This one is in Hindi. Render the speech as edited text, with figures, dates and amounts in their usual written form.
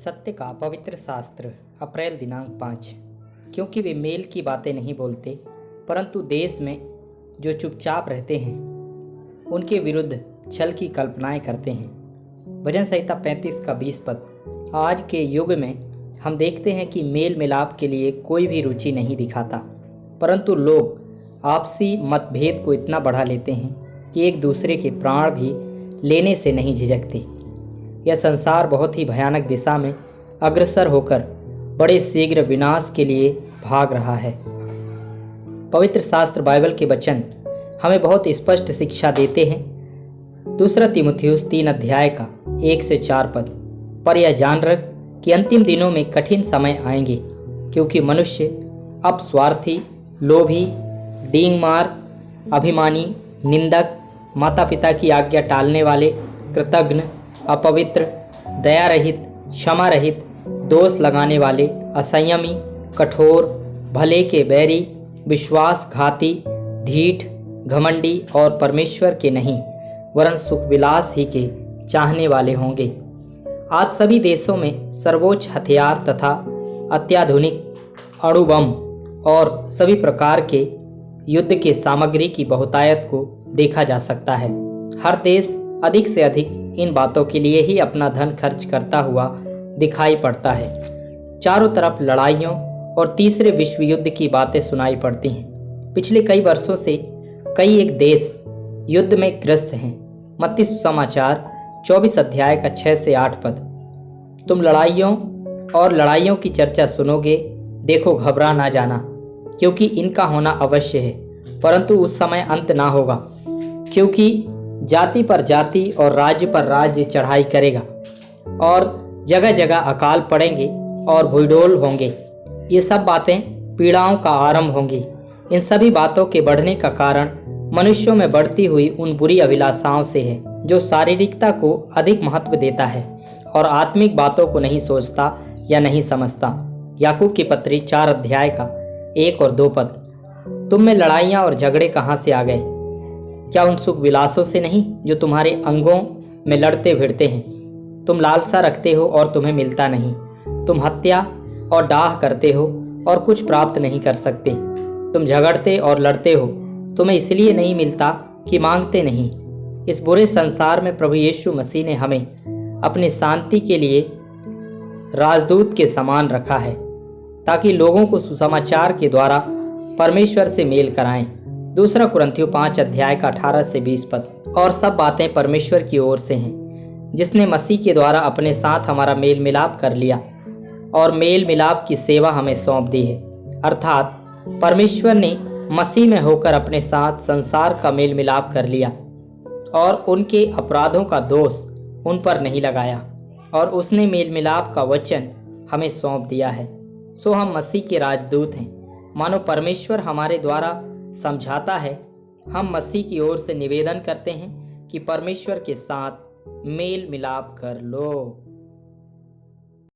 सत्य का पवित्र शास्त्र अप्रैल दिनांक 5। क्योंकि वे मेल की बातें नहीं बोलते, परंतु देश में जो चुपचाप रहते हैं उनके विरुद्ध छल की कल्पनाएं करते हैं। भजन संहिता 35 का 20 पद। आज के युग में हम देखते हैं कि मेल मिलाप के लिए कोई भी रुचि नहीं दिखाता, परंतु लोग आपसी मतभेद को इतना बढ़ा लेते हैं कि एक दूसरे के प्राण भी लेने से नहीं झिझकते। यह संसार बहुत ही भयानक दिशा में अग्रसर होकर बड़े शीघ्र विनाश के लिए भाग रहा है। पवित्र शास्त्र बाइबल के वचन हमें बहुत स्पष्ट शिक्षा देते हैं। दूसरा तीमुथियुस 3 अध्याय का 1 से 4 पद। पर यह जान रख कि अंतिम दिनों में कठिन समय आएंगे, क्योंकि मनुष्य अब स्वार्थी, लोभी, डींगमार, अभिमानी, निंदक, माता पिता की आज्ञा टालने वाले, कृतघ्न, अपवित्र, दया रहित, क्षमा रहित, दोष लगाने वाले, असंयमी, कठोर, भले के बैरी, विश्वासघाती, ढीठ, घमंडी और परमेश्वर के नहीं वरन सुख विलास ही के चाहने वाले होंगे। आज सभी देशों में सर्वोच्च हथियार तथा अत्याधुनिक अणु बम और सभी प्रकार के युद्ध के सामग्री की बहुतायत को देखा जा सकता है। हर देश अधिक से अधिक इन बातों के लिए ही अपना धन खर्च करता हुआ दिखाई पड़ता है। चारों तरफ लड़ाइयों और तीसरे विश्व युद्ध की बातें सुनाई पड़ती हैं। पिछले कई वर्षों से कई एक देश युद्ध में ग्रस्त हैं। मत्ती सुसमाचार 24 अध्याय का 6 से 8 पद। तुम लड़ाइयों की चर्चा सुनोगे, देखो घबरा ना जाना, क्योंकि इनका होना अवश्य है, परंतु उस समय अंत ना होगा। क्योंकि जाति पर जाति और राज्य पर राज्य चढ़ाई करेगा और जगह जगह अकाल पड़ेंगे और भूडोल होंगे। ये सब बातें पीड़ाओं का आरंभ होंगी। इन सभी बातों के बढ़ने का कारण मनुष्यों में बढ़ती हुई उन बुरी अभिलाषाओं से है, जो शारीरिकता को अधिक महत्व देता है और आत्मिक बातों को नहीं सोचता या नहीं समझता। याकूब की पत्री 4 अध्याय का 1 और 2 पद। तुम में लड़ाइयाँ और झगड़े कहाँ से आ गए? क्या उन सुख विलासों से नहीं जो तुम्हारे अंगों में लड़ते भिड़ते हैं? तुम लालसा रखते हो और तुम्हें मिलता नहीं। तुम हत्या और डाह करते हो और कुछ प्राप्त नहीं कर सकते। तुम झगड़ते और लड़ते हो, तुम्हें इसलिए नहीं मिलता कि मांगते नहीं। इस बुरे संसार में प्रभु यीशु मसीह ने हमें अपनी शांति के लिए राजदूत के समान रखा है, ताकि लोगों को सुसमाचार के द्वारा परमेश्वर से मेल कराएं। दूसरा कुरिन्थियों 5 अध्याय का 18 से 20 पद। और सब बातें परमेश्वर की ओर से हैं, जिसने मसीह के द्वारा अपने साथ हमारा मेल मिलाप कर लिया और मेल मिलाप की सेवा हमें सौंप दी है। अर्थात परमेश्वर ने मसीह में होकर अपने साथ संसार का मेल मिलाप कर लिया और उनके अपराधों का दोष उन पर नहीं लगाया, और उसने मेल मिलाप का वचन हमें सौंप दिया है। सो हम मसीह के राजदूत हैं। मानो परमेश्वर हमारे द्वारा समझाता है, हम मसीह की ओर से निवेदन करते हैं कि परमेश्वर के साथ मेल मिलाप कर लो।